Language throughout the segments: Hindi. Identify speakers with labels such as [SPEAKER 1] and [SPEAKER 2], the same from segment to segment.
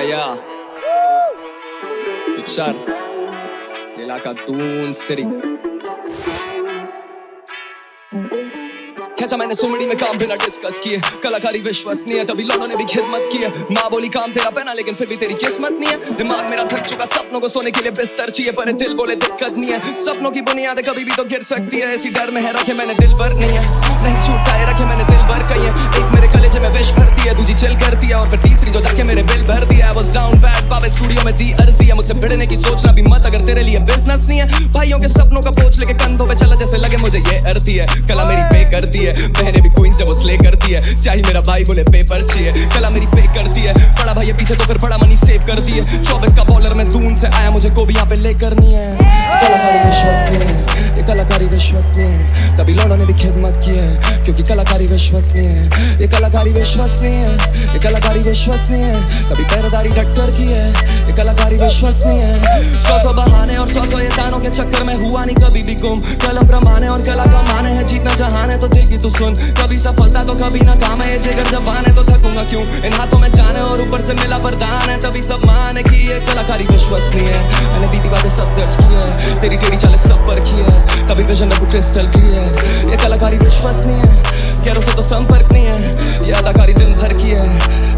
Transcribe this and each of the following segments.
[SPEAKER 1] Yeah. Pichar. इलाका दून सिरी खैचा मैंने सुमड़ी में काम बिना डिस्कस किए, कलाकारी विश्वसनीय तभी लोगों ने भी खिदमत की है। माँ बोली काम तेरा पहना लेकिन फिर भी तेरी किस्मत नहीं है। दिमाग मेरा थक चुका, सपनों को सोने के लिए बिस्तर चाहिए, पर दिल बोले दिक्कत नहीं है। सपनों की बुनियाद कभी भी तो गिर सकती है, इसी डर में है रखे मैंने दिल भर नहीं है, नहीं छूटता है रखे मैंने दिल भर कही है। एक मेरे कलेजे में विश भरती है, दूसरी चिल करती है, और फिर तीसरी जो जाके मेरे बिल भर दिया। I was down bad, पावे स्टूडियो में दी अर्जी है, मुझसे भिड़ने की सोचना भी मत अगर तेरे लिए बिजनेस नहीं है। भाइयों के सपनों का बोझ लेके कंधों पे चला जैसे लगे मुझे ये अर्ती है। कला मेरी पे करती है, बहने भी क्वींस जब वो स्ले करती है। स्याही मेरा भाई बोले पेपर चाहिए, कला मेरी पे करती है। बड़ा भाई पीछे तो फिर बड़ा मनी सेव करती है। 24 का बॉलर में दून से आया, मुझे को भी यहाँ पे ले करनी है। कलाकारी विश्वसनीय, ये कलाकारी विश्वसनीय तभी लोगों ने भी खिदमत की है, क्योंकि कलाकारी विश्वसनीय। ये कलाकारी विश्वसनीय, ये कलाकारी विश्वसनीय तभी पैरदारी डट कर की है। ये कलाकारी विश्वसनीय। 100 बहाने और 100 ये तानों के चक्कर में हुआ नहीं कभी भी गुम। कलम प्रमाणे और कला का माने है, जीतना जहान है तो दिल की तू सुन। कभी सफलता तो कभी ना काम है, ये जिगर जबान है तो थकूंगा क्यों। इन हाथों में जाने और ऊपर से मिला वरदान है, तभी सब माने की ये कलाकारी विश्वसनीय है। मैंने बीती बातें सब दर्ज की है, तेरी टेढ़ी चालें सब पर की है, तभी विजन अब क्रिस्टल क्लियर। ये कलाकारी विश्वसनीय है, गैरों से तो संपर्क नहीं है। ये अदाकारी दिन भर की है,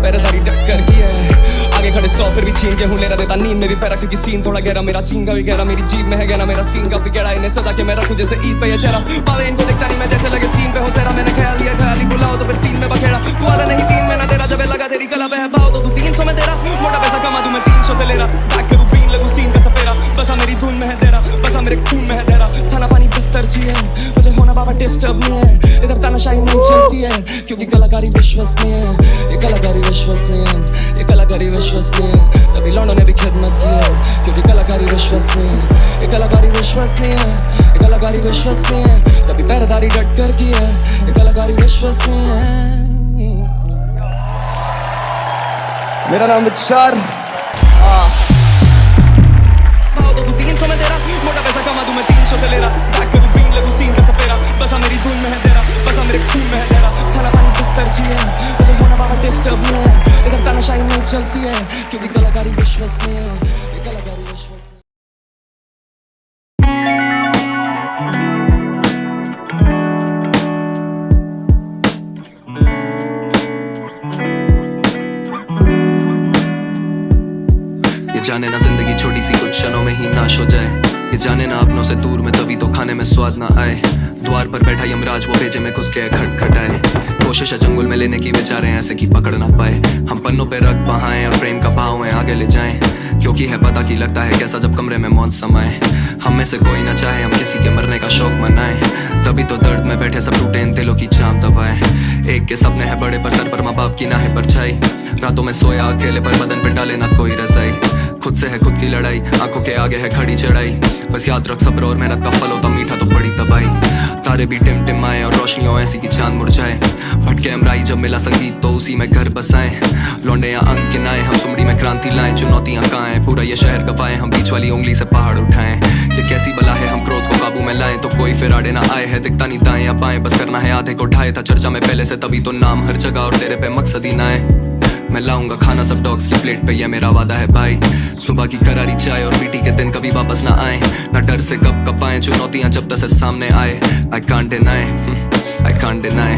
[SPEAKER 1] पैरदारी टक्कर की है। आगे खड़े 100 फिर भी छीन के हूँ, लेना देता नींद में भी पैरा, क्योंकि सीन थोड़ा गहरा, मेरा चीन का भी गहरा, मेरी जीभ में है गहरा, मेरा सीन का भी गहरा। इन्हें सदा के मैं रखूँ जैसे ईद पे ये चेहरा, पावे इनको दिखता नहीं मैं जैसे लगे सीन पे हो सेरा। मैंने ख्याल लिया ख्याली बुलाओ तो फिर सीन में बखेड़ा, तू आधा नहीं 3 महीना तेरा, जब लगा तेरी कला बह पाओ तो तू 300 में तेरा। मोटा पैसा कमा दूं मैं 300 से ले रहा, बैक करूँ बीन लगूं सीन पे सपेरा। बसा मेरी धुन में है तेरा, बसा मेरे खून में है तेरा। खाना पानी बिस्तर चाहिए, मुझे होना बाबा डिस्टर्ब नहीं है। इधर तानाशाही नहीं चलती है, क्योंकि कलाकारी विश्वसनीय है। ये कलाकारी विश्वसनीय है, ये कलाकारी विश्वसनीय है तभी लोगों ने भी खिदमत की है, क्योंकि कलाकारी विश्वसनीय है। ये कलाकारी विश्वसनीय है, ये कलाकारी विश्वसनीय है तभी पैरदारी डट कर की है। ये कलाकारी विश्वसनीय है। मेरा नाम विचार। तो तू 300 में तेरा, मोटा पैसा कमा दूं मैं 300 से ले रहा, बैक करूं बीन लगूं सीन पे सपेरा। बसा मेरी धुन में है तेरा, बसा मेरे खून में है तेरा। खाना पानी बिस्तर चाहिए, मुझे होना बाबा डिस्टर्ब नहीं है। इधर तानाशाही नहीं चलती है, क्योंकि कलाकारी विश्वसनीय है। ये कलाकारी विश्वसनीय।
[SPEAKER 2] जाने ना जिंदगी छोटी सी कुछ क्षणों में ही नाश हो जाए, ये जाने ना अपनों से दूर में तभी तो खाने में स्वाद ना आए। द्वार पर बैठा यमराज वो भेजे में घुस के खटखटाए, कोशिश है जंगल में लेने की बेचारे ऐसे कि पकड़ ना पाए। हम पन्नों पे रख बहाएं और प्रेम का भाव में आगे ले जाएं, क्योंकि है पता कि लगता है कैसा जब कमरे में मौत समाए। हम में से कोई ना चाहे हम किसी के मरने का शौक मनाएं, तभी तो दर्द में बैठे सब टूटे इन दिलों की जान दबाए। एक के सपने हैं बड़े पर सर पर माँ बाप की ना है परछाई, रातों में सोया अकेले पर बदन पे डाले ना कोई रजाई। खुद से है खुद की लड़ाई, आंखों के आगे है खड़ी चढ़ाई। बस याद रख सब्र और मेहनत का फल होता मीठा तो बड़ी तबाही। तारे भी टिमटिमाए और रोशनियों ऐसी की चांद मुरझाए। भटके हमराई जब मिला संगीत तो उसी में घर बसाए। लौंडे या अंक किनाए हम सुमड़ी में क्रांति लाएं, चुनौतियां काएं पूरा ये शहर गवाएं। हम बीच वाली उंगली से पहाड़ उठाएं, ये कैसी बला है हम क्रोध को काबू में लाएं तो कोई फिर आड़े ना आए। है दिखता नहीं दाएं या बाएं, बस करना है आधे को ढाए। था चर्चा में पहले से तभी तो नाम हर जगह और तेरे पे मकसद ही ना है। मैं लाऊंगा खाना सब डॉग्स की प्लेट पे, ये मेरा वादा है भाई। सुबह की करारी चाय और बीटी के दिन कभी वापस ना आए, ना डर से कब कपाएं चुनौतियां जब दस सामने आए। I can't deny, I can't deny।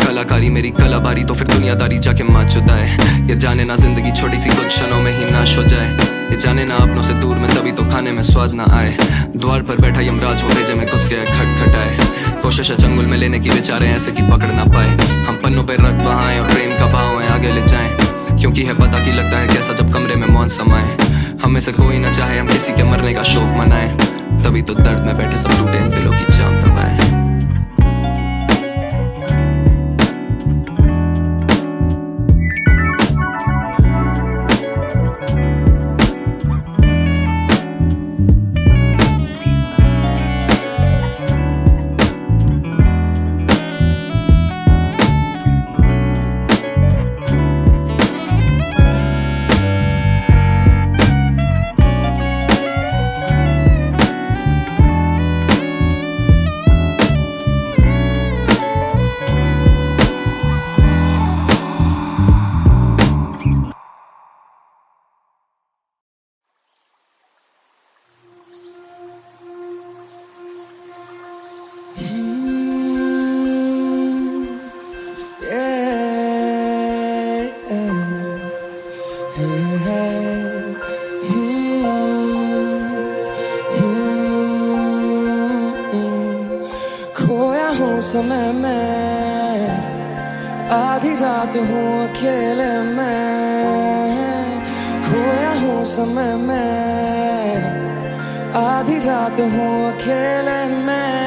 [SPEAKER 2] कलाकारी मेरी कला बारी तो फिर दुनियादारी जाके माँ चुदाए। ये जाने ना जिंदगी छोटी सी कुछ क्षणों में ही नाश हो जाए, ये जाने ना अपनों से दूर में तभी तो खाने में स्वाद ना आए। द्वार पर बैठा यमराज वो भेजे में घुस के खटखटाए, कोशिश है जंगल में लेने की बेचारे ऐसे कि पकड़ ना पाए। हम पन्नों पे रख बहाएं और प्रेम का भाव है आगे ले जाएं, क्योंकि है पता कि लगता है कैसा जब कमरे में मौन समाए। हम में से कोई ना चाहे हम किसी के मरने का शौक मनाएं, तभी तो दर्द में बैठे सब टूटे इन दिलों की जान दबाएं।
[SPEAKER 1] आधी रात हूँ अकेले में, खोया हूँ समय में। आधी रात हूँ अकेले में।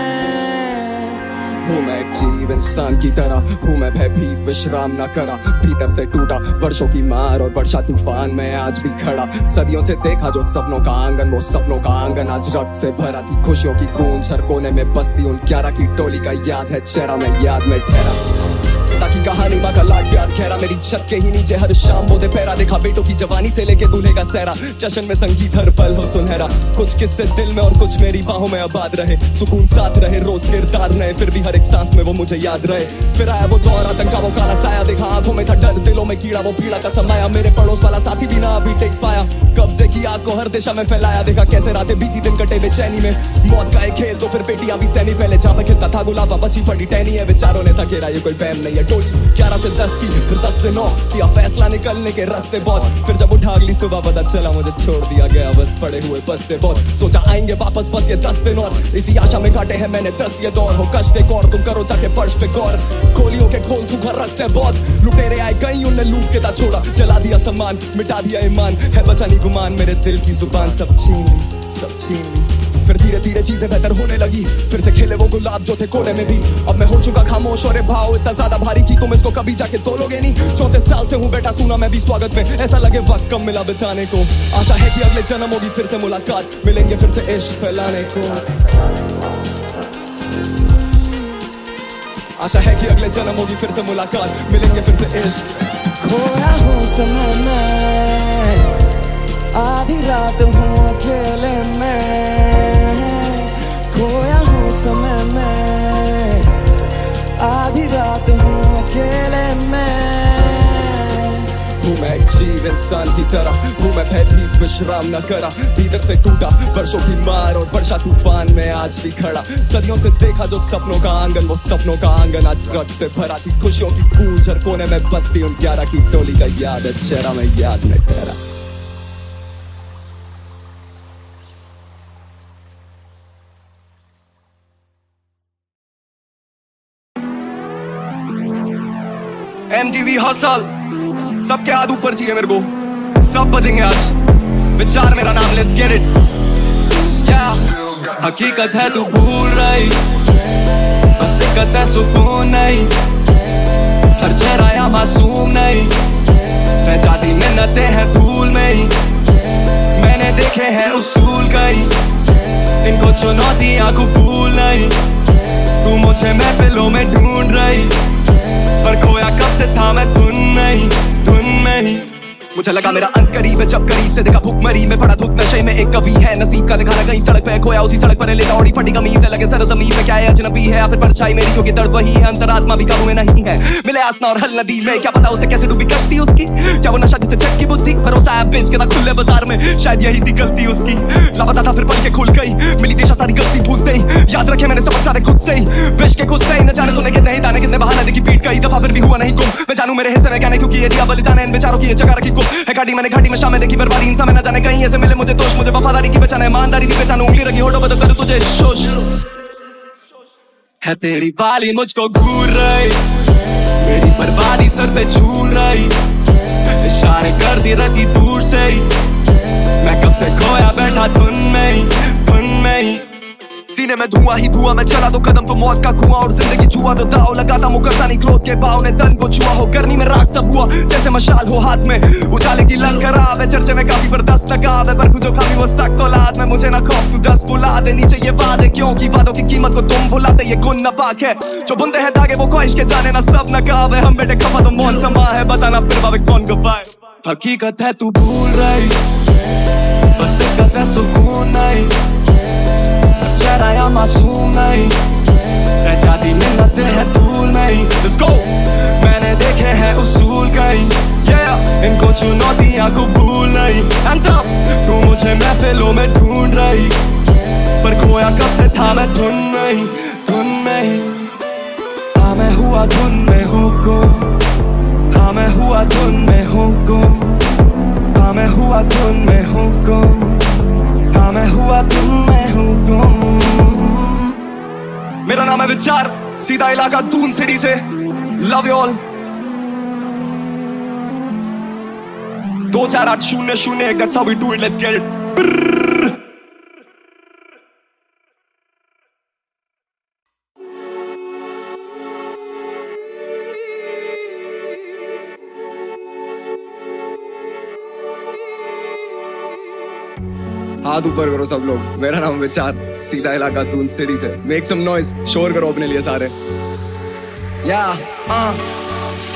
[SPEAKER 1] हूँ मैं एक जीव इंसान की तरह, हूँ मैं भयभीत विश्राम न करा। भीतर से टूटा वर्षों की मार और वर्षा तूफान में आज भी खड़ा। सदियों से देखा जो सपनों का आंगन, वो सपनों का आंगन आज रक्त से भरा थी। खुशियों की गूंज हर कोने में बसती उन 11 की टोली का याद है चेहरा, मैं याद में ठहरा। ताकि कहानी माँ का लाड प्यार खैरा, मेरी छत के ही नीचे हर शाम बोते पैरा। देखा बेटों की जवानी से लेके दूल्हे का सहरा, जश्न में संगीत हर पल हो सुनहरा। कुछ किस्से दिल में और कुछ मेरी बाहों में आबाद रहे। सुकून साथ रहे रोज किरदार नए, फिर भी हर एक सांस में वो मुझे याद रहे। फिर आया वो दौर आतंका, वो काला साया। देखा आंखों में था डर, दिलों में कीड़ा, वो पीड़ा का समाया। मेरे पड़ोस वाला साथी भी ना अभी टेक पाया। कब्जे की आग को हर दिशा में फैलाया। देखा कैसे रातें बीती दिन कटे बेचैनी में। मौत का एक खेल तो फिर बेटियां भी सहनी। पहले जहाँ पे खिलता था गुलाबा, बची पड़ी टहनी है। विचारों ने था घेरा, ये कोई वहम नहीं है। टोली 11 से 10 की, फिर 10 से 9 किया फैसला निकलने के रास्ते बहुत। फिर जब उठा अगली सुबह पता चला मुझे छोड़ दिया गया, बस पड़े हुए बसते बहुत। सोचा आएंगे वापस बस ये 10 दिन और, इसी आशा में काटे हैं मैंने 10 ये दौर। हो कष्ट एक और, तुम करो जाके फर्श पे गौर। खोलियों के खोल सुखर रखते बहुत। लुटेरे आए कहीं उनने लूट के था छोड़ा। जला दिया सम्मान, मिटा दिया ईमान, है बचा नहीं गुमान। मेरे दिल की जुबान सब छीन ली, सब छीन ली। फिर धीरे धीरे चीजें बेहतर होने लगी। फिर से खिले वो गुलाब जो थे कोने में भी। अब मैं हो चुका खामोश और ये भाव इतना ज्यादा भारी कि तुम इसको कभी जाके तोलोगे नहीं। 34 साल से हूँ बैठा सुना मैं भी स्वागत में, ऐसा लगे वक्त कम मिला बिताने को। आशा है कि अगले जन्म होगी फिर से मुलाकात, मिलेंगे फिर से इश्क फैलाने को। आशा है कि अगले जन्म होगी फिर से मुलाकात, मिलेंगे फिर से इश्क। खोया हूँ समय में, आधी रात हूँ अकेले में। खोया हूँ समय में, आधी रात हूँ अकेले में। हूँ मैं एक जीव इंसान की तरह, हूँ मैं भयभीत विश्राम न करा। भीतर से टूटा वर्षों की मार और वर्षा तूफान में आज भी खड़ा। सदियों से देखा जो सपनों का आंगन, वो सपनों का आंगन आज रक्त से भरा थी। खुशियों की गूंज हर कोने में बसती उन 11 की टोली का याद है चेहरा, मैं याद में ठहरा। MTV हसल सबके हाथ ऊपर चाहिए मेरे को, सब बजेंगे आज। विचार मेरा नाम, लेट्स गेट इट। हकीकत है तू भूल रही, बस दिक्कत है सुकून नहीं। हर चेहरा यहाँ मासूम नहीं, मैं जाती मिन्नतें हैं धूल में ही। मैंने देखे हैं उसूल कई, इनको चुनौतियाँ कबूल नहीं। तू मुझे महफिलों में ढूंढ रही, पर खोया कब से था मैं धुन में ही। मुझे लगा मेरा अंत करीब है, जब करीब से देखा भूखमरी में पड़ा धुत नशे में। एक कवि है नसीब का दिखाना, कहीं सड़क पे खोया उसी सड़क पर लेटा ओढ़ी फटी कमीज है। लगे सरजमीन में क्या है अजनबी है, या फिर परछाई मेरी क्योंकि दर्द वही है। अंतरात्मा भी काबू में नहीं है, मिले आसना और हल नदी में। क्या पता उसे कैसे डूबी कश्ती उसकी, क्या वो नशा जिसे जग की बुद्धि। भरोसा है बेच के था खुले बाजार में, शायद यही थी गलती उसकी। लापता था फिर पल के खुल गई, मिली दिशा सारी गलती भूलते ही। याद रखे मैंने सबक सारे खुद से ही, विश के खुद से ही। न जाने सुने कितने ही ताने, कितने बहाने देखी पीट कई दफा, फिर भी हुआ नहीं गुम। मैं जानू मेरे हिस्से में क्या नहीं, क्योंकि ये दिया बलिदान है इन बेचारों की ये जगह रखी गुम है। घाटी मैंने घाटी में शामें देखी बर्बादी, इंसान में न जाने कहीं ऐसे मिले मुझे दोष। मुझे वफादारी की पहचान है, ईमानदारी की पहचान। उंगली रखी होठों पे तो कर तुझे शोष है। तेरी वाली मुझको घूर रही, मेरी बर्बादी सर पे झूल रही। इशारे करती रहती दूर से ही, मैं कब से खोया बैठा धुन में ही। सीने में धुआं ही धुआं, मैं चला तो कदम तो मौत का कुआं। और जिंदगी जुआ तो दाव लगाता मुकरता नहीं, क्रोध के भाव ने तन को छुआ। हो गर्मी में राख सब हुआ, जैसे मशाल हो हाथ में। उजाले की लंग खराब है, चर्चे में काफी बर्दाश्त लगाव है। पर कुछ खामी वो सख्त औलाद में, मुझे ना खौफ तू 10 बुला दे। नीचे ये वादे क्योंकि वादों की कीमत को तुम भुलाते। ये गुन नापाक है जो बुनते हैं धागे, वो ख्वाहिश के जाने ना सब नकाब है। हम बेटे खफा तो मौन समा है, बताना फिर बाबे कौन गवाए। हकीकत है तू भूल रही, बस दिक्कत है सुकून नहीं। चेहरा या मासूम नहीं, रह जाती मिन्नतें हैं धूल में ही। Let's go! मैंने देखे हैं उसूल कई, इनको चुनौतियाँ कबूल नहीं। Hands up! तू मुझे महफिलों में ढूंढ रही, पर खोया कब से था मैं धुन में ही। हाँ मैं हुआ धुन में हूँ गुम, हाँ मैं हुआ धुन में हूँ गुम। हाँ मैं हुआ धुन में हूँ गुम, हाँ मैं हुआ धुन में हूँ गुम। मेरा नाम है विचार, सीधा इलाका दून सिटी से। Love you all, 248001 that's how we do it, let's get it. हाथ ऊपर करो सब लोग, मेरा नाम विचार, सीधा इलाका दून सिटी से। मेक सम नॉइज, शोर करो अपने लिए सारे। या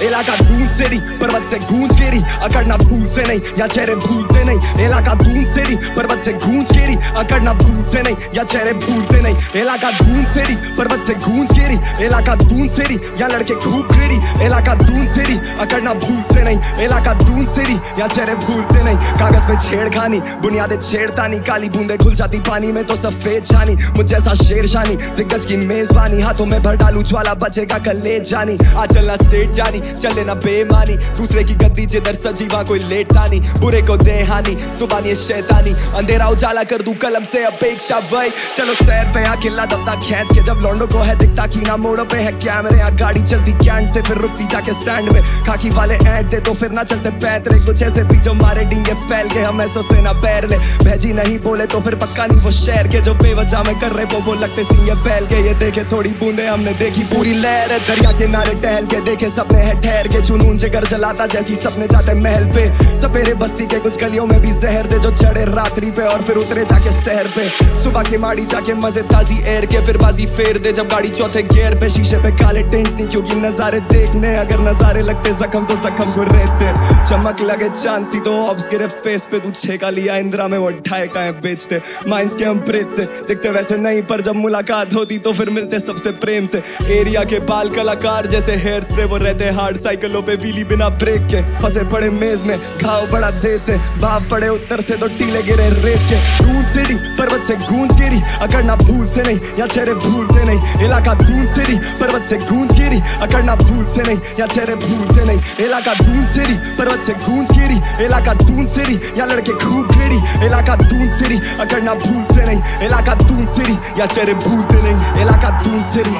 [SPEAKER 1] इलाका दून सिटी, पर्वत से गूंज केरी, अकड़ना भूल से नहीं या चेहरे भूलते नहीं। इलाका दून सिटी, पर्वत से गूंज केरी, अकड़ना भूल से नहीं या चेहरे भूलते नहीं। इलाका दून सिटी, पर्वत से गूंज केरी, इलाका दून सिटी या लड़के खूब केरी। इलाका दून सिटी, अकड़ना भूल से नहीं। इलाका दून सिटी या चेहरे भूलते नहीं। कागज पे छेड़खानी, बुनियादें छेड़तानी, काली बूंदे घुल जाती पानी में तो सफेद छानी। मुझ जैसा शेर शानी, दिग्गज की मेजबानी, हाथों में भर डालू ज्वाला, बचेगा कलेज जानी। आज चलना स्टेट जानी, चले ना बेमानी, दूसरे की गद्दी जिधर सजीवा कोई लेटता नहीं। बुरे को दे हानि, सुबान ये शैतानी, अंधेरा उजाला कर दूं कलम से अपेक्षा वही। चलो सैर पे अकेला दबता खींच के, जब लौंडो को है दिखता की ना मोड़ों पे है कैमरे। यहाँ गाड़ी चलती कैंट से, फिर रुकती जाके स्टैंड में। खाकी वाले ऐड दे तो फिर ना चलते पैतरे, कुछ ऐसे भी जो मारे डींगे फैल के हम ऐसों से ना पैर ले। भैजी नहीं बोले तो फिर पक्का नहीं वो शहर के, जो बेवजह में कर रहे वो लगते सींगे फैल के। ये देखे थोड़ी बूंदे हमने देखी पूरी लहर, दरिया किनारे टहल के देखे सपने हैं ठहर के। जुनून जिगर जलाता जैसी सपने जाते महल पे, सपेरे बस्ती के कुछ गलियों में भी जहर दे, जो चढ़े रात्रि पे और फिर उतरे जाके शहर पे। सुबह की माड़ी जाके मजे ताजी एयर के, फिर बाजी फेर दे जब गाड़ी चौथे गियर पे। शीशे पे काले टेंट नहीं क्योंकि नजारे देखने, अगर नजारे लगते जख्म तो जख्म को रहते। चमक लगे चांद सी तो ऑब्स गिरे फेस पे, तू छेका लिया इंदिरा में वो ढाई काएं बेचते। माइंस के हम प्रेत से दिखते वैसे नहीं, पर जब मुलाकात होती तो फिर मिलते सबसे प्रेम से। एरिया के बाल कलाकार जैसे हेयर स्प्रे, वो रहते हार्ड साइकिलों पे व्हीली बिना ब्रेक के। फंसे पड़े मेज में घाव बड़ा देते, बाप पड़े उत्तर से तो टीले गिरे रेत के। दून सिटी, पर्वत से गूंज गिरी, अकड़ना भूल से नहीं या चेहरे भूलते नहीं। इलाका दून सिटी, पर्वत से गूंज गिरी, अकड़ना भूल से नहीं या चेहरे भूलते नहीं। इलाका दून सिटी, पर्वत से गूंज गिरी, इलाका दून सिटी या लड़के खूब घेरी। इलाका दून सिटी, अकड़ना भूल से नहीं। इलाका दून सिटी या चेहरे भूलते नहीं। इलाका दून सिटी,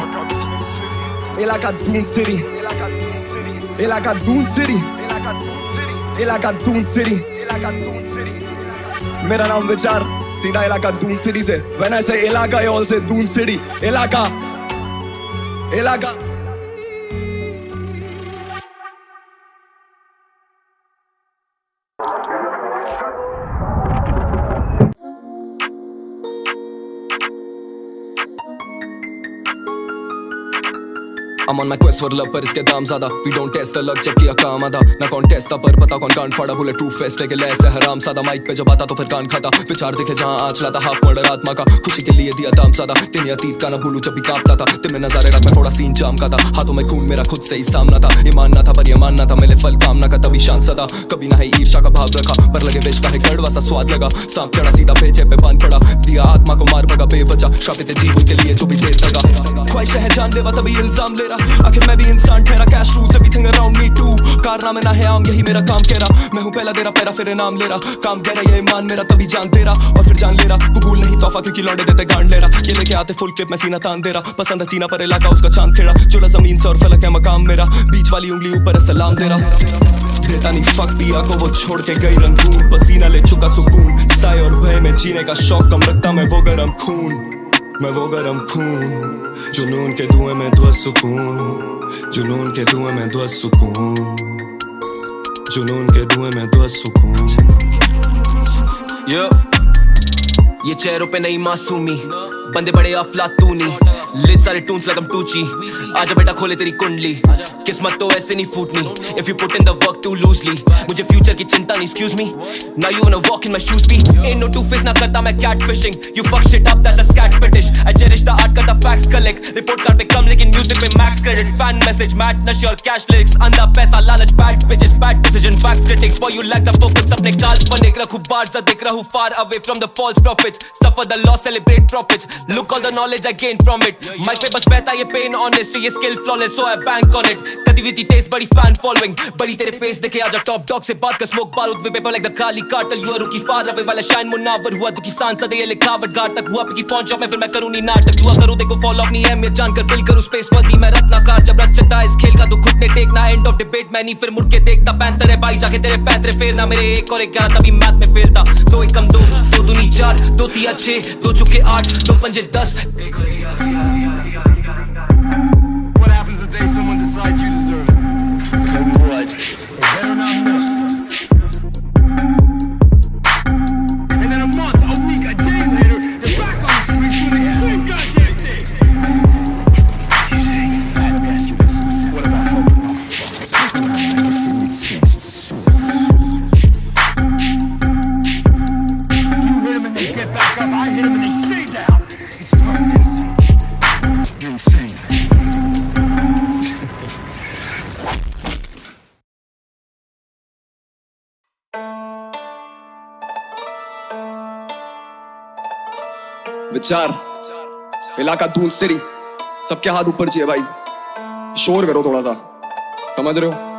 [SPEAKER 1] इलाका दून सिटी, इलाका दून सिटी, इलाका दून सिटी, इलाका दून सिटी, इलाका दून सिटी, इलाका दून सिटी। मेरा नाम विचार, सीधा इलाका दून सिटी से। When I say इलाका, I all say Doon city. इलाका, इलाका।
[SPEAKER 2] I'm on my quest for love पर इसके दाम ज्यादा। We don't test the luck जब किया काम आधा, ना कौन टेस्ट पर पता कौन कान फाड़ा। बोले ट्रू फेस्ट लेके ऐसे हराम सादा, माइक पे जब आता तो फिर कान खाता। विचार देखे जहाँ आज लाता, हाफ मर्डर आत्मा का, खुशी के लिए दिया दाम ज्यादा। तेरी अतीत का ना भूलू जब भी कांपता था, तिम में नजारे रात में थोड़ा सीन जाम का था। हाथों में खून मेरा खुद से ही सामना था, ये मानना था पर ये मानना था। मिले फल कामना का तभी शांत सदा, कभी ना है ईर्षा का भाव रखा, पर लगे बेच का है कड़वा सा स्वाद लगा। सांप चढ़ा सीधा भेजे पे बांध पड़ा, दिया आत्मा को मार भगा बेवजह। श्रापित जीवन के लिए जो भी देर लगा, ख्वाहिश है जानलेवा तभी इल्जाम ले रहा। आखिर मैं भी इंसान ठहरा, cash rules everything around me too. कारनामे ना है आम, यही मेरा काम कह रहा। मैं हूँ पहला तेरा पैरा, फिर इनाम ले रहा। काम कह रहा ये ईमान मेरा, तभी जान दे रहा और फिर जान ले रहा। कबूल नहीं तोहफा क्योंकि लौटे देते गांड ले रहा। ये लेके आते फुल क्लिप, मैं सीना तान दे रहा। पसंद हसीना पर इलाका उसका चांद खेड़ा, जुड़ा जमीन से और फलक है मकाम मेरा। बीच वाली उंगली ऊपर सलाम दे रहा। देता नहीं फक पिया को वो छोड़ के गई रंगून, पसीना ले चुका सुकून। साए और भय में जीने का शौक कम रखता, मैं वो गरम खून, मैं वो गरम खून। जुनून के धुएं में दुआ सुकून, जुनून के धुएं में दुआ सुकून, जुनून के धुएं में दुआ सुकून।
[SPEAKER 3] ये चेहरों पे नई मासूमी, बंदे बड़े अफलातूनी, लिट सारे टून्स लगम टूची। आजा बेटा खोले तेरी कुंडली, किस्मत तो ऐसे नहीं फूटनी। If you put in the work too loosely, मुझे फ्यूचर की चिंता नहीं, excuse me. Now you wanna walk in my shoes be? Ain't no two face ना करता मैं catfishing. You fuck shit up, that's a scat fetish. I cherish the art, करता facts collect. Report card पे कम लेकिन music पे max credit. Fan message, mad नशे और cash lyrics. अंधा पैसा लालच, bad bitches, bad decision, fact critics. Boy you lack the focus अपने काल अपन एक रखूं bars देख रहा हूं far away from the false prophets, suffer the loss celebrate profits, look all the knowledge I gained from it, mic पे बस बहता ये pain honest, ये skill flawless so I bank on it, कदी हुई थी तेज बड़ी fan following, बड़ी तेरे face देखे आजा top dog से बात कर smoke बारूद with paper like the Kali cartel, you are rookie far away वाला shine मुनावर हुआ दुखी सांसद ये लिखावट घाट तक हुआ पिकी पहुंच में फिर मैं करूं नहीं नाटक दुआ करूं देखो फॉलो नहीं है मैं जानकर बिल करूं स्पेस वर्दी मैं रत्नाकार जब रचता इस खेल का तो घुटने टेकना एंड ऑफ डिबेट मैं नहीं फिर मुड़ के देखता पैंतर है भाई जाके तेरे पैतरे फेरना मेरे 1 और 11 तभी मैथ में फेल था 2 1 कम 2 2 दूनी 4 2 3 6 2 चुके 8 2 पंजे 10
[SPEAKER 4] What happens the day someone decides you deserve it? Then what? They better not miss. And then a month, a week, a day later, they're back on the streets doing the same goddamn thing. You say, let me ask you this. What about hope? Oh, fuck. I've never seen these things so. You hit them and they get back up. I hit them and they stay down. It's permanent. You're insane.
[SPEAKER 1] विचार इलाका धूल सिरी सबके हाथ ऊपर चाहिए भाई शोर करो थोड़ा सा समझ रहे हो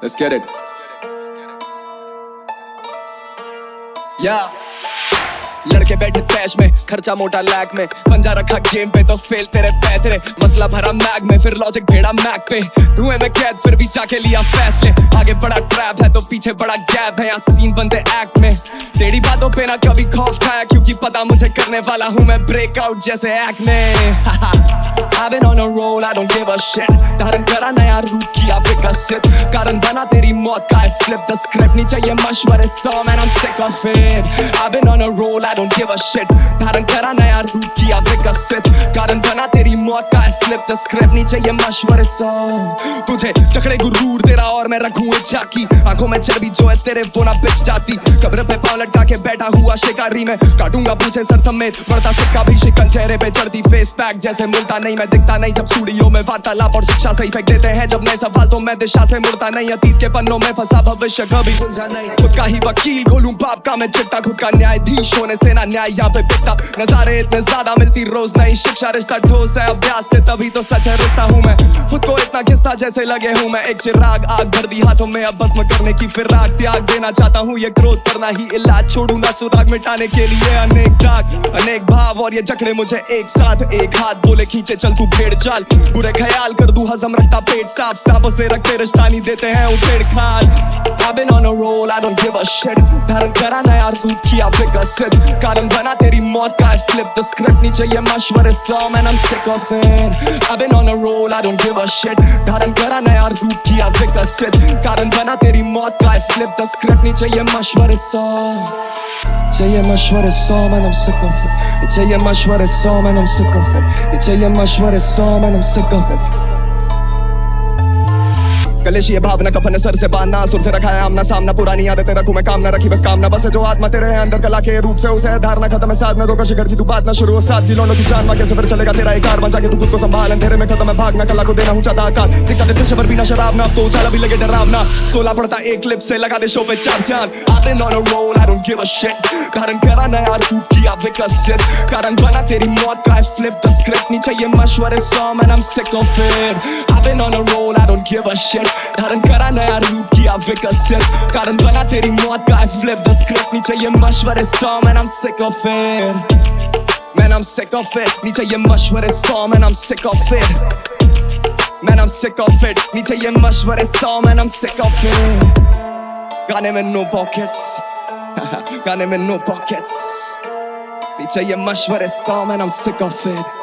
[SPEAKER 1] Let's get it yeah लड़के बैठे तैश में खर्चा मोटा लैग में पंजा रखा गेम पे तो फेल तेरे पैतरे मसला भरा मैग में फिर लॉजिक भेड़ा मैग पे धुएं में कैद फिर भी जाके लिया फैसले आगे बड़ा ट्रैप है तो पीछे बड़ा गैप है यहाँ सीन बंदे एक्ट में टेढ़ी बातों पे ना कभी खौफ खाया क्योंकि पता मुझे करने वाला हूँ मैं ब्रेकआउट जैसे एक्ट में I've been on a roll, I don't give a shit धारण करा नया रूप किया विकसित कारण बना तेरी मौत का flip the script नहीं चाहिए मशवरे सौ man I'm sick of it I've been on a roll, I don't give a shit धारण करा नया रूप किया विकसित कारण बना तेरी मौत का flip the script नहीं चाहिए मशवरे सौ तुझे चकड़े गुरूर तेरा और मैं रखूं एक झाकी आंखों में चर्बी जो है तेरे वो ना बिच जाती कब्र पे पांव लटका के बैठा हुआ शिकारी में काटूंगा पूछे सर समेत बढ़ता सिक्का भी शिकन चेहरे पे चढ़ती फेस पैक जैसे मुड़ता नहीं मैं दिखता नहीं जब स्टूडियो में वार्तालाप और शिक्षा सही फेंक देते हैं जब नए सवाल तो मैं दिशा से मुड़ता नहीं अतीत के पन्नों में फंसा भविष्य कभी सुलझा नहीं खुद का ही वकील खोलूं बाप का मैं चिट्टा खुद का न्यायाधीश होने से ना न्याय यहाँ पे बिकता नजारे इतने ज्यादा मिलती रोज नई शिक्षा रिश्ता ठोस है अभ्यास से तभी तो सच है रिश्ता हूँ मैं खुद को इतना घिसता जैसे लगे हूँ मैं एक चिराग आग भर दी हाथों में अब भस्म करने की फिराक त्याग देना चाहता हूँ ये क्रोध करना ही इलाज छोड़ू ना सुराग मिटाने के लिए अनेक दाग अनेक भाव और ये जकड़े मुझे एक साथ एक हाथ बोले खींचे चल तू भेड़ चाल बुरे ख्याल कर दूं हजम रखता पेट साफ सांपों से रखते रिश्ता नहीं देते हैं उठेड़ खाल I've been on a roll, I don't give a shit धारण करा नया रूप किया विकसित कारण बना तेरी मौत का flip the script नहीं चाहिए मशवरे सौ man I'm sick of it I've been on a roll, I don't give a shit धारण करा नया रूप किया विकसित कारण बना तेरी मौत का flip the script नहीं चाहिए मशवरे सौ चाहिए मशवरे सौ man I'm sick of it चाहिए मशवरे सौ man I'm sick of it चाहिए मशवरे सौ man I'm sick of it कलेश ये भावना कफन सर से बांधना सुर से रखा है आमना सामना पुरानी आदतें रखूं मैं काम ना रखी बस काम ना बस है जो आत्मा तेरे है अंदर कला के रूप से उसे धारना खत्म है साथ में तो शिखर की तू बात ना शुरू हो साथ खिलौनों की जान कैसे फिर चलेगा तेरा एक कार बचा के तू खुद को संभाल अंधेरे में खत्म है भागना कला को देना ऊंचा आकार दिख जाते पेशे पर बिना शराब ना तो उछाला भी लगे डरावना 16 पड़ता एक क्लिप से लगा दे शो पे 4 चांद I've been on a roll I don't give a shit धारण करा नया रूप किया विकसित कारण बना तेरी मौत का flip the script नहीं चाहिए मशवरे सौ man I'm sick of it I've been on a roll I don't give a shit धारण करा नया रूप किया विकसित कारण बना तेरी मौत का flip the script नहीं चाहिए मशवरे सौ man I'm sick of it man I'm sick of it नहीं चाहिए मशवरे सौ man I'm sick of it man I'm sick of it नहीं चाहिए मशवरे सौ man I'm sick of it गाने में no pockets गाने में no pockets नहीं चाहिए मशवरे सौ man I'm sick of it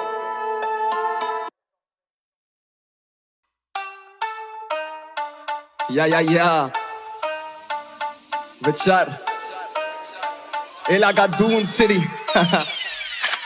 [SPEAKER 1] या विचार इलाका दून सिटी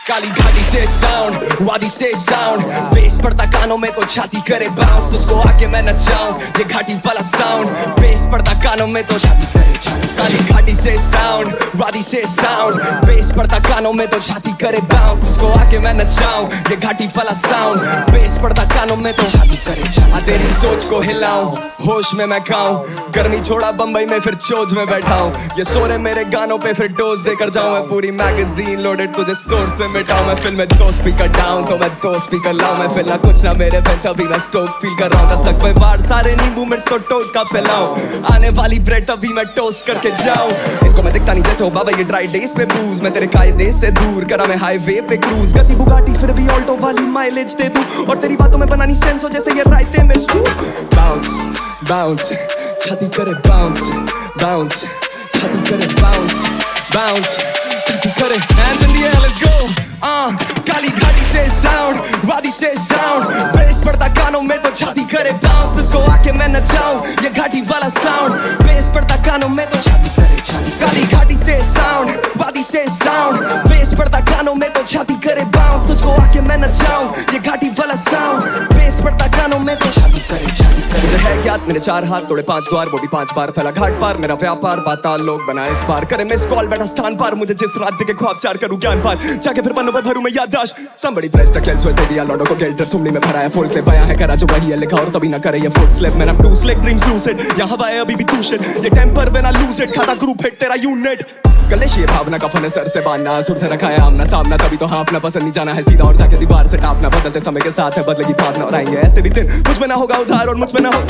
[SPEAKER 1] काली घाटी से साउंड वादी से साउंड बेस पड़ता कानों में तो छाती करे बाउंस तुझको आके मैं नचाऊं ये घाटी वाला साउंड बेस पड़ता कानों में तो छाती करे काली घाटी से साउंड, वादी से साउंड, बेस पड़ता कानों में तो छाती करे बाउंस, इसको आके मैं नचाऊं, ये घाटी वाला साउंड, बेस पड़ता कानों में तो छाती करे छाती, तेरी सोच को हिलाऊं, होश में मैं खाऊं, गर्मी छोड़ा बम्बई में फिर चोज में बैठा हूं, ये सोरे मेरे गानों पे फिर डोज देकर जाऊं, मैं पूरी मैगजीन लोडेड तुझे सोर्स से मिटाऊं, मैं फिल्म में 2 स्पीकर डाउन तो मैं 2 स्पीकर लाऊं, मैं फिर ना कुछ ना मेरे पे तभी मैं स्टोक फील कर रहा हूं, 10 तक पे बाढ़ सारे नींबू मिर्च तो टोट का फैलाऊं, आने वाली ब्रेड तभी मैं टोस्ट करके जाऊं, इनको मैं दिखता नहीं जैसे हो बाबा ये ड्राई डेज पे ब्रूज, मैं तेरे कायदे से दूर करा मैं हाईवे पे क्रूज, गति बुगाटी फिर भी ऑल्टो वाली माइलेज दे दूं, और तेरी बातों में बनानी सेंस हो जैसे ये रायते में सूप, बाउंस बाउंस छाती करे बाउंस बाउंस छाती करे बाउंस बाउंस छाती करे, hands in the air let's go, काली घाटी से साउंड, वादी से साउंड, बेस पड़ता कानों में तो छाती करे बाउंस, इसको आके मैं नचाऊं, ये घाटी वाला साउंड, बेस पड़ता कानों में तो छाती करे छाती, काली घाटी से साउंड, वादी से साउंड, बेस पड़ता कानों में तो छाती करे बाउंस, तुझको आके मैं नचाऊं, ये घाटी वाला साउंड, बेस पड़ता कानों में तो छाती करे छाती करे, मुझे है क्या मेरे 4 हाथ तोड़े 5 द्वार, वो भी 5 बार फैला घाट पार, मेरा व्यापार पाताल लोग बनाए इस पार, करे मिस कॉल बैठा स्थान पार, मुझे जिस रात के ख्वाब चार करूं ज्ञान पार, जाके फिर पन्नों पर भरूं मैं याददाश्त, somebody press the clench with दिया लॉडो को गेल्टर, सुमनी में भरा है फुल क्लिप, आया है करा जो वही है लिखा और तभी ना करे ये फुट स्लिप, मैंने टू स्लिक ड्रीम्स लूसिड, यहाँ हवा है अभी भी तू शिट, ये temper when I lose it, खाता ग्रुप हिट तेरा यूनिट, कलेश ये भावना का फन है सर से बांधना, सुर से रखा है आमना सामना, तभी तो हाफना पसंद नहीं जाना है सीधा और जाके दीवार से टापना, बदलते समय के साथ है बदलेगी भावना, और आएंगे ऐसे भी दिन मुझ में ना होगा उधार और मुझ में ना हो,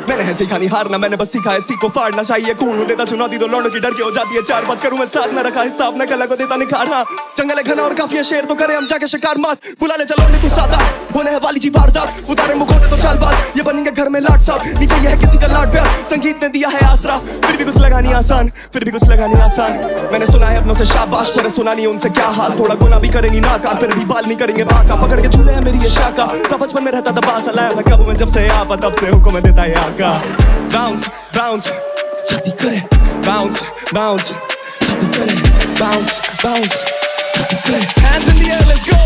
[SPEAKER 1] मैंने है सीखा नहीं हारना, मैंने बस सीखा है सीखो फाड़ना, चाहिए कौन देता चुनौती तो लौंडों की डर की हो जाती है 4 5 करूं मैं साथ में रखा हिसाब न कला को देता निखार, हाँ जंगल है घना और काफी है शेर तो करे हम जाके शिकार मास, बुला ले चलो तू सादा होने है वाली जी वारदात, उतारे मुखोटे तो चालबाज, ये बनेंगे घर में लाट साहब, नीचे ये है किसी का लाट प्यार, संगीत ने दिया है आसरा, फिर भी कुछ लगा नहीं आसान, फिर भी कुछ लगा नहीं आसान, मैंने सुना है अपनों से शाबाश पर सुना नहीं उनसे क्या हाल, थोड़ा गुना भी करेंगी नाकाम फिर भी बाल नहीं करेंगे बाका, पकड़ के झूले है मेरी ये शाखा, तब बचपन में रहता था बासा लाया मैं कब मैं जब से आपा तब से हुक्म देता है आका, बाउंस बाउंस छाती करे बाउंस बाउंस छाती करे बाउंस बाउंस छाती करे, hands in the air let's go,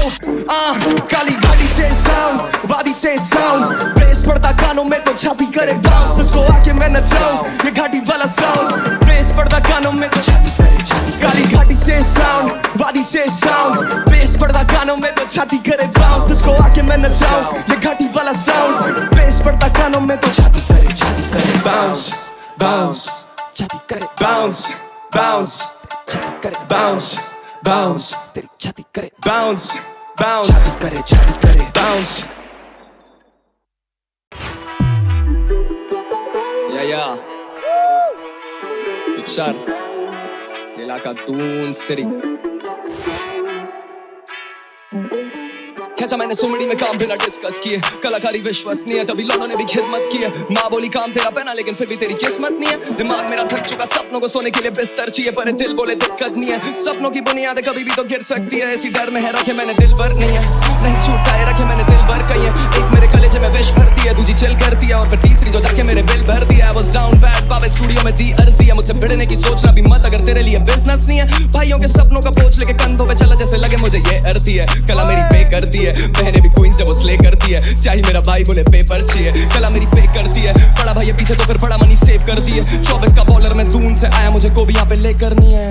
[SPEAKER 1] काली घाटी से साउंड, वादी से साउंड, बेस पड़ता कानों में तो छाती करे बाउंस, तुझको आके मैं नचाऊं, ये घाटी वाला साउंड, बेस पड़ता कानों में तो छाती करे छाती, काली घाटी से साउंड, वादी से साउंड, बेस पड़ता कानों में तो छाती करे बाउंस, तुझको आके मैं नचाऊं, ये घाटी वाला साउंड, बेस पड़ता कानों में तो छाती करे छाती करे, बाउंस बाउंस छाती करे बाउंस बाउंस छाती करे बाउंस बाउंस तेरी छाती करे बाउंस बाउंस छाती करे बाउंस,
[SPEAKER 5] या पिक्चर इलाका दून सिरी,
[SPEAKER 1] खैचा मैंने सुमड़ी में काम बिना डिस्कस किए, कलाकारी विश्वसनीय तभी लोगों ने भी खिदमत की है, माँ बोली काम तेरा पहना लेकिन फिर भी तेरी किस्मत नहीं है, दिमाग मेरा थक चुका सपनों को सोने के लिए बिस्तर चाहिए, पर दिल बोले दिक्कत नहीं है, सपनों की बुनियाद कभी भी तो गिर सकती है, इसी डर में है रखे मैंने दिल भर नहीं है, नहीं छूटता है रखे मैंने दिल भर कही है, एक मेरे कलेजे में विश भरती है, दूसरी चिल करती है और फिर तीसरी जो जाके मेरे बिल भर दिया, I was down bad पावे स्टूडियो में दी अर्जी है, मुझसे भिड़ने की सोचना भी मत अगर तेरे लिए बिजनेस नहीं है, भाइयों के सपनों का बोझ लेके कंधों पे चला जैसे लगे मुझे ये अर्ती है, कला मेरी पे करती है, बहने भी क्वीन से वो स्ले करती है, स्याही मेरा भाई बोले पेपर चाहिए, कला मेरी पे करती है, बड़ा भाई पीछे तो फिर बड़ा मनी सेव करती है, 24 का बॉलर में दून से आया मुझे को भी यहाँ पे ले करनी है,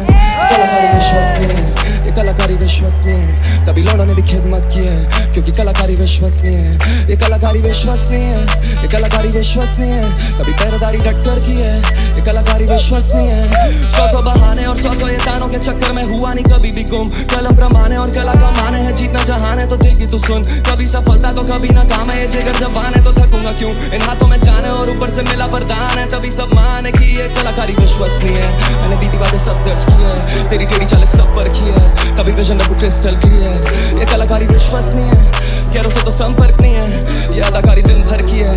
[SPEAKER 1] कलाकारी विश्वसनीय, ये कलाकारी विश्वसनीय तभी लोगों ने भी खिदमत की है, क्योंकि कलाकारी विश्वसनीय, ये कलाकारी विश्वसनीय, ये कलाकारी विश्वसनीय कभी पैरदारी डट कर की है, ये कलाकारी विश्वसनीय, 100 बहाने और 100 ये तानों के चक्कर में हुआ नहीं कभी भी गुम, कलम प्रमाणे और कला का माने है, जीतना जहान है तो दिल की तू सुन, कभी सफलता तो कभी ना काम है, ये जिगर जबान है तो थकूंगा क्यों, इन हाथों में जाने और ऊपर से मिला वरदान है, तभी सब मान है कि ये कलाकारी विश्वसनीय है, मैंने बीती बातें सब दर्ज की है, तेरी टेढ़ी चालें सब पर की है, तभी विजन रखूं क्रिस्टल क्लियर, ये कलाकारी विश्वसनीय है, यारों से तो संपर्क नहीं है, ये अदाकारी दिन भर की है,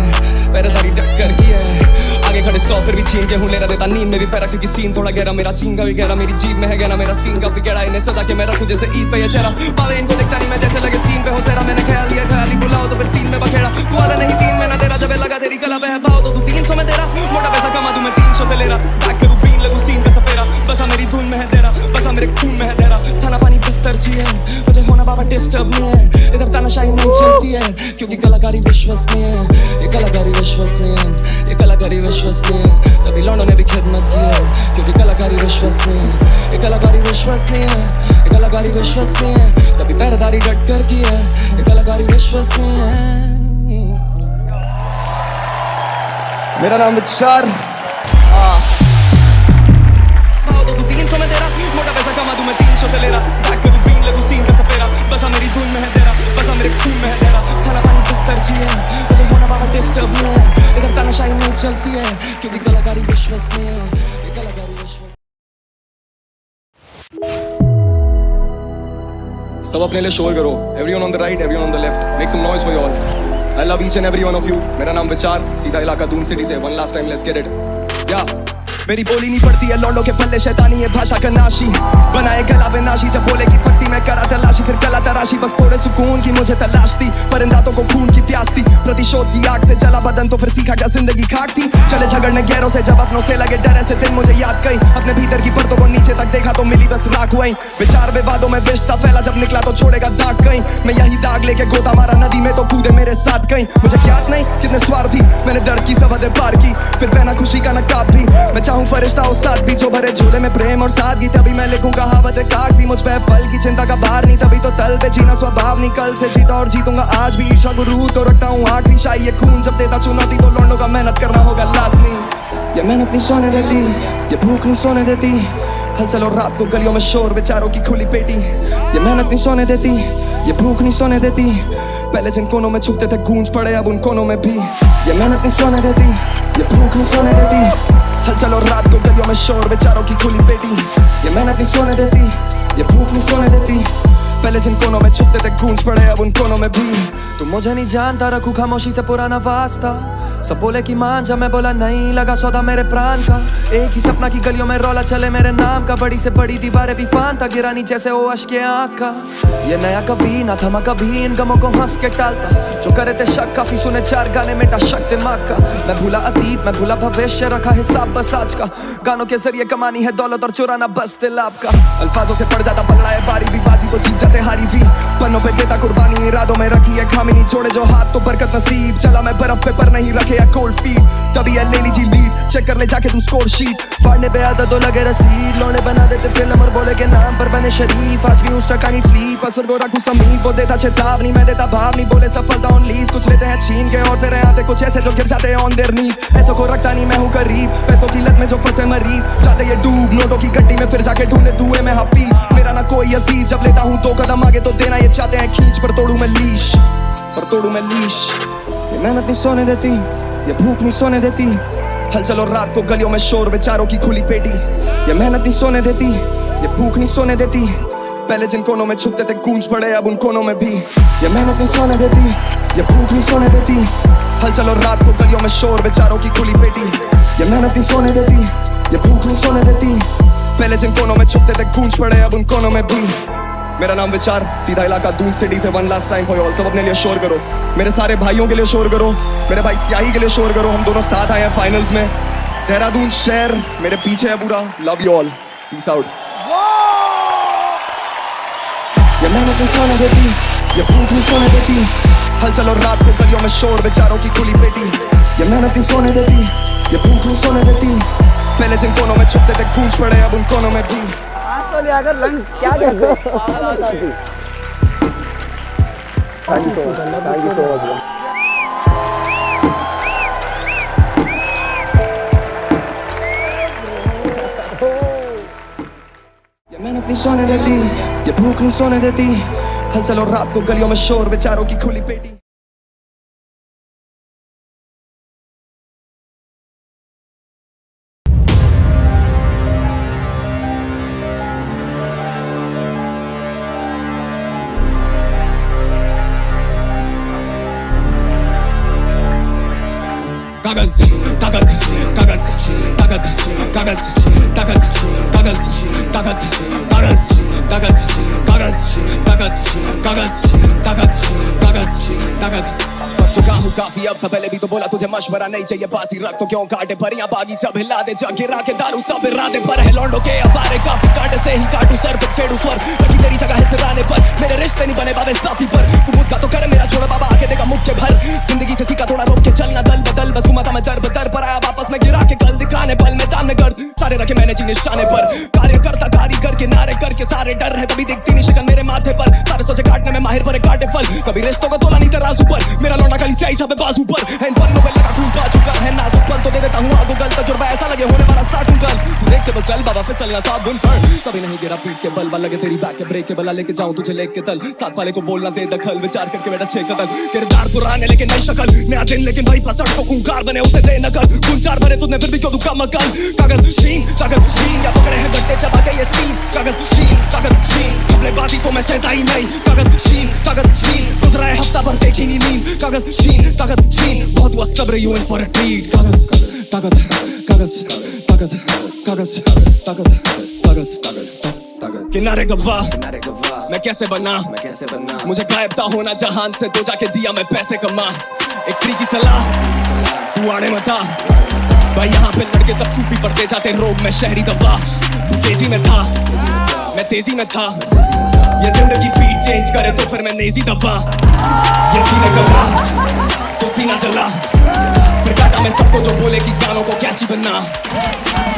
[SPEAKER 1] पैरदारी टक्कर की है, आगे खड़े 100 फिर भी छीन के हूँ ले रहा देता नींद में भी पैरा, क्योंकि सीन थोड़ा गहरा, मेरा चीन का भी गहरा, मेरी जीभ में है गहरा, मेरा सीन का भी गहरा, इन्हें सदा के मैं रखूं जैसे ईद पे ये चेहरा, पावे इनको दिखता नहीं मैं जैसे लगे सीन पे हो सेरा, मैंने ख्याल दिया ख्याली बुलाओ तो फिर सीन में बखेड़ा, तू आधा नहीं 3 महीना तेरा, जब लगा तेरी कला बह भाव तो तू 300 में तेरा, मोटा पैसा कमा दूं मैं 300 से ले रहा, बैक करूं बीन लगूं सीन पे सपेरा, बसा मेरी धुन में है तेरा, बसा मेरे खून में है तेरा, खाना पानी बिस्तर जी है, मुझे होना बाबा डिस्टर्ब नहीं है, इधर तानाशाही नहीं चलती है क्योंकि कलाकारी विश्वसनीय है, ये कलाकारी विश्वसनीय है, ये कलाकारी विश्वसनीय है। तभी लौंडों ने भी खिदमत की है क्योंकि कलाकारी विश्वसनीय है, ये कलाकारी विश्वसनीय है, ये कलाकारी विश्वसनीय है। तभी पहरेदारी डट कर की है, ये कलाकारी विश्वसनीय है। मेरा नाम विचार 300 में तेरा मोटा पैसा कमा दूं मैं 300 से ले रहा बैक करूं बीन लगूं सीन का सपेरा बसा मेरी धुन में है तेरा बसा मेरे खून में है तेरा थाना पानी बिस्तर जी है मुझे होना बाबा डिस्टर्ब नहीं है इधर तानाशाही नहीं चलती है क्योंकि कलाकारी विश्वसनीय है, ये कलाकारी विश्वसनीय। सब अपने लिए शोर करो, everyone on the right, everyone on the left, make some noise for you all. I love each and every one of you. मेरा नाम विचार, सीधा इलाका दून सिटी से. One last time, let's get it. Yeah. मेरी बोली नहीं पड़ती है लौंडों के पल्ले शैतानी है भाषा का नाशी बनाए गला बेनाशी जब बोले की पट्टी में करा तलाशी फिर गला तराशी बस थोड़े सुकून की मुझे तलाश थी परिंदातों को खून की प्यास थी प्रतिशोध की आग से जला बदन तो फिर सीखा क्या जिंदगी खाक थी चले झगड़ने गैरों से जब अपनों से लगे डर ऐसे दिन मुझे याद कई अपने भीतर की परतों को नीचे तक देखा तो मिली बस राख वहीं विचार विवादों में विष सा फैला जब निकला तो छोड़ेगा दाग कहीं मैं यही दाग लेके गोता मारा नदी में तो कूदे मेरे साथ कहीं मुझे ज्ञात नहीं कितने स्वार्थी मैंने दर्द की सब हदें पार की फिर पहना खुशी का नकाब भी मैं चाहूं फरिश्ता हो साथ भी जो भरे झोले में प्रेम और सादगी तभी मैं लिखूं कहावत कागजी मुझ पे फल की चिंता का भार नहीं तभी तो तल पे जीना स्वभाव नहीं कल से जीता और जीतूंगा आज भी ईर्ष्या गुरूर तो रखता हूँ आखिरी शाही ये खून जब देता चुनौती तो लौंडों का मेहनत करना होगा लाजमी ये मेहनत नहीं सोने देती ये भूख नहीं सोने देती हलचल और रात को गलियों में शोर बेचारों की खुली पेटी ये मेहनत नहीं सोने देती ये भूख नहीं सोने देती पहले जिन कोनों में छुपते थे गूंज पड़े अब उन कोनों में भी ये मेहनत नहीं सोने देती ये भूख नहीं सोने देती हलचल और रात को गलियों में शोर बेचारों की खुली पेटी ये मेहनत नहीं सोने देती ये भूख नहीं सोने देती पहले जिन कोनों में छुपते थे गूंज पड़े अब उन कोनों में भी तुम मुझे नहीं जानता रखूं खामोशी से पुराना वास्ता सब बोले कि मान जा मैं बोला नहीं लगा सौदा मेरे प्राण का एक ही सपना की गलियों में रौला चले मेरे नाम का बड़ी से बड़ी दीवारें भी फान था गिरानी जैसे वो अश्के आँख का ये नया कभी ना थमा कभी इन गमों को हंस के टालता जो करे थे शक काफी सुने चार गाने मेटा शक दिमाग का मैं भूला अतीत मैं भूला भविष्य रखा हिसाब बस आज का गानों के जरिए कमानी है दौलत और चुराना बस दिल आपका अल्फाजों से पड़ जाता पलड़ा है बारी भी बाजी तो जीत जाते हारी भी पन्नों पे देता कुर्बानी इरादों में रखी है खामी नहीं जोड़े जो हाथ तो बरकत नसीब चला मैं बर्फ पे पर नहीं रखे या कोल्ड फीट तभी है ले लीजिए लीड चेक कर ले जाके तू स्कोर शीट फाड़ने पे आदत तो लगे रसीद लौंडे बना देते फिल्म और बोले के नाम पर बने शरीफ आज भी उस टका नहीं स्लीप असर को रखूं समीप वो देता चेतावनी मैं देता भाव नहीं बोले सफलता ऑन लीज कुछ लेते हैं छीन के और फिर आते कुछ ऐसे जो गिर जाते हैं ऑन देयर नीज ऐसों को रखता नहीं मैं हूं करीब पैसों की लत में जो फंसे मरीज जाते ये डूब नोटों की गड्डी में फिर जाके ढूंढे धुएं में हाफिज मेरा ना कोई अजीज जब लेता हूं 2 कदम आगे तो देना ये चाहते हैं खींच पर तोड़ू मैं लीश ये मेहनत नहीं सोने देती ये भूख नहीं सोने देती हलचल और रात को गलियों में शोर बेचारों की खुली पेटी ये मेहनत नहीं सोने देती ये भूख नहीं सोने देती पहले जिन कोनों में छुपते थे गूंज पड़े अब उन कोनों में भी ये मेहनत नहीं सोने देती ये भूख नहीं सोने देती हलचल और रात को गलियों में शोर बेचारों की खुली पेटी ये मेहनत नहीं सोने देती ये भूख नहीं सोने देती पहले जिन कोनों में छुपते थे गूंज पड़े अब उन कोनों में भी मेरा नाम विचार सीधा इलाका दून सिटी से one last time for all सब अपने लिए शोर करो मेरे सारे भाइयों के लिए शोर करो मेरे भाई स्याही के लिए शोर करो हम दोनों साथ आए हैं फाइनल्स में देहरादून शहर मेरे पीछे है पूरा love you all peace out ये मेहनत नहीं सोने देती ये भूख नहीं सोने देती हलचल और रात को गलियों में शोर बेचारों की खुली पेटी ये मेहनत नहीं सोने देती ये भूख नहीं सोने देती पहले जिन कोनों में छुपते थे गूंज पड़े अब उन कोनों में भी
[SPEAKER 6] तो ले अगर लंग क्या कहते हैं थैंक यू सो मच
[SPEAKER 1] ये मेहनत नहीं सोने देती ये भूख नहीं सोने देती हलचल और रात को गलियों में शोर बेचारों की खुली पेटी कागज ताकत कागज ताकत कागज ताकत कागज ताकत कागज ताकत कागज ताकत कागज ताकत कागज ताकत चुका हूँ काफी अब था पहले भी तो बोला तुझे मशवरा नहीं चाहिए बाजी रख तो क्यों काटे पर यहाँ बागी सब हिला दे जग गिरा के दारू सब इरादे पर है लौंडो के अबारे काफी काटे से ही काटू सर पे छेड़ू स्वर रखी तेरी जगह है सिराने पर मेरे रिश्ते नहीं बने बाबे साफी पर तू मुद्दा तो करे मेरा छोड़ा बाबा आके देगा मुक्के भर जिंदगी से सीखा थोड़ा रोक के चलना दल बदल बस घुमा था मैं दर बदर पर आया वापस में गिरा के कल दिखाने पल मैदान में गर्द सारे रखे मैंने जी निशाने पर कार्य करता कारीगर के नारे करके सारे डर है कभी दिखती नहीं शिकन मेरे माथे पर सारे सोचे काटने में माहिर पर काटे फल कभी रिश्तों का तोला नहीं तराजू पर मेरा लौंडा खाली स्याही छापे बाजू पर है इन पन्नों पे लगा खून बाजू कर है नाजुक पल तो दे देता हूँ आगू गल तजुर्बा ऐसा लगे होने वाला साटू कल तू देखते बस चल बाबा फिसल ना साबुन पर कभी नहीं गिरा पीट के बल लगे तेरी बैक के ब्रेक के बला लेके जाऊं तुझे लेके तल साथ वाले को बोलना दे दखल विचार करके बेटा छे कदल किरदार पुराने लेकिन नई शक्ल नया दिन लेकिन वही फसड़ को खूंखार बने उसे दे नकल खून चार भरे तूने फिर भी क्यों दुखा मकल कागज शीन या पकड़े हैं गड्ढे चबा के ये सीन कागज शीन खबरेबाजी तो मैं सहता ही नहीं कागज शीन गुजरा है हफ्ता भर देखी नहीं नींद कागज शीन बहुत हुआ सब्र you in for a treat कागज किनारे गवाह मैं कैसे बना मुझे गायब था होना जहान से तो जाके दिया मैं पैसे कमा एक फ्री की सलाह तू आड़े मता भाई यहाँ पे लड़के सब सूफी पड़ते जाते रोग में शहरी दवा तू तेजी में था मैं तेजी में था ये जिंदगी पीठ चेंज करे तो फिर मैं नेजी दबा ये सीने गवा तो सीना जला फिर काटा मैं सबको जो बोले कि गानों को कैची बनना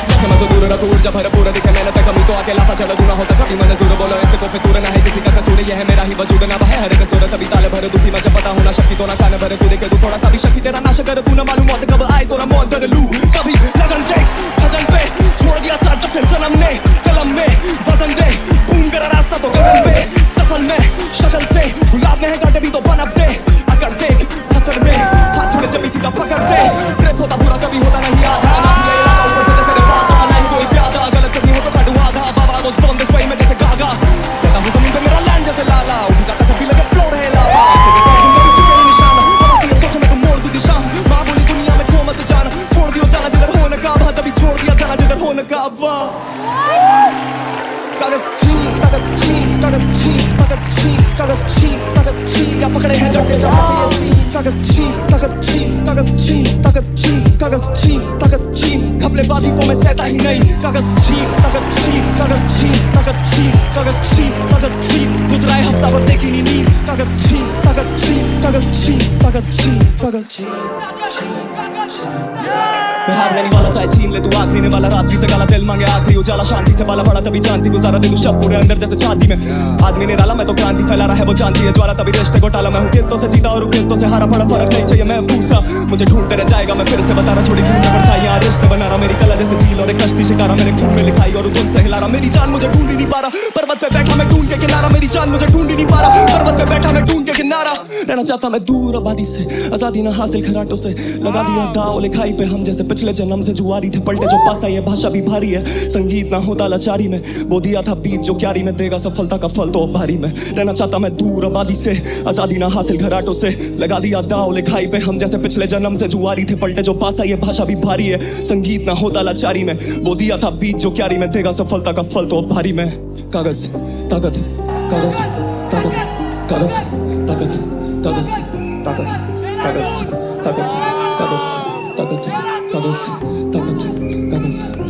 [SPEAKER 1] जैसे मैं जो दूर रखूं ऊर्जा भरपूर दिखे मैंने पे कमी तो आके लाफा चढ़ दूना होता कभी मैंने जोर बोलो ऐसे को फितूर ना है किसी का कसूर ये है मेरा ही वजूद ना है हर कसूर तभी ताले भरे दुखी मैं जब पता होना शक्ति तो ना कान भरे तू देखे तू थोड़ा सा भी शक्ति तेरा नाश कर तू ना मालूम मौत कब आए तो ना मौत डर लूं कभी लगन देख भजन पे छोड़ दिया साथ जब से सनम ने कलम में वजन दे बूम करा रास्ता तो गगन पे सफल में शक्ल से गुलाब में है कांटे भी तो बनब दे अकड़ देख हसड़ में हाथ छोड़े जब भी सीधा पकड़ दे ट्रिप होता पूरा कभी होता नहीं आधा ना ये लगा ऊपर से तेरे पास आना ही कोई प्यादा गलत करनी हो तो काटू आधा बाबा रोज बॉम्ब दिस में जैसे गागा कहता हूँ जमीन पे मेरा लैंड जैसे लाला उठ जाता जब भी लगे फ्लो रहे लावा तेरे साथ जिंदगी चुके नहीं निशान हवा से ये सोच में तुम मोड़ दू दिशा माँ बोली दुनिया में खो मत जाना छोड़ दियो जाना जिधर हो न का वहाँ तभी छोड़ दिया जाना जिधर हो न का कागज छीन या पकड़े हैं गड्ढे जहाँ पे ये सीन कागज छीन घपलेबाजी तो मैं सहता ही नहीं कागज छीन गुजरा है हफ्ता भर देखी नहीं नींद कागज छीन मैं हारने नहीं वाला चाहे छीन ले तू आखिरी ने वाला रात्रि से गाला दिल मांगे आखिरी उजाला शांति से वाला बड़ा तभी जानती गुजारा दे तू शब पूरे अंदर जैसे छाती में आदमी ने डाला मैं तो क्रांति फैला रहा है वो जानती है ज्वाला तभी रिश्ते को टाला मैं हूँ कितों से जीता और कितों से हारा बड़ा फर्क नहीं चाहिए मैं फूसा मुझे ढूंढते रह जाएगा मैं फिर से बता रहा छोड़ी ढूंढने पर चाहिए यहाँ रिश्ते बना रहा मेरी कला जैसे झील और एक कश्ती शिकारा मेरे खून में लिखाई और तुम से हिला रहा मेरी जान मुझे ढूंढ ही नहीं पा रहा पर्वत पे बैठा मैं ढूंढ के किनारा मेरी जान मुझे ढूंढ ही नहीं पा रहा पर्वत पे बैठा मैं ढूंढ के किनारा रहना चाहता मैं दूर आबादी से आजादी ना हासिल खराटों से लगा दिया दाव लिखाई पे हम जैसे पिछले जन्म से जुआरी थे पलटे जो पास आई है भाषा भी भारी है संगीत ना होता लाचारी में बो दिया था बीत जो क्यारी में देगा सफलता का फल तो भारी में रहना चाहता मैं दूर आबादी से आजादी ना हासिल घराटों से लगा दिया दाव लिखाई पे हम जैसे पिछले जन्म से जुआरी थे पलटे जो पास आई है भाषा भी भारी है संगीत ना होता लाचारी में बो दिया था बीत जो क्यारी में देगा सफलता का फल तो भारी में कागज ताकत कागज ताकत कागज ताकत कागज ताकत कागज ताकत कागज ताकत कागज ताकत कागज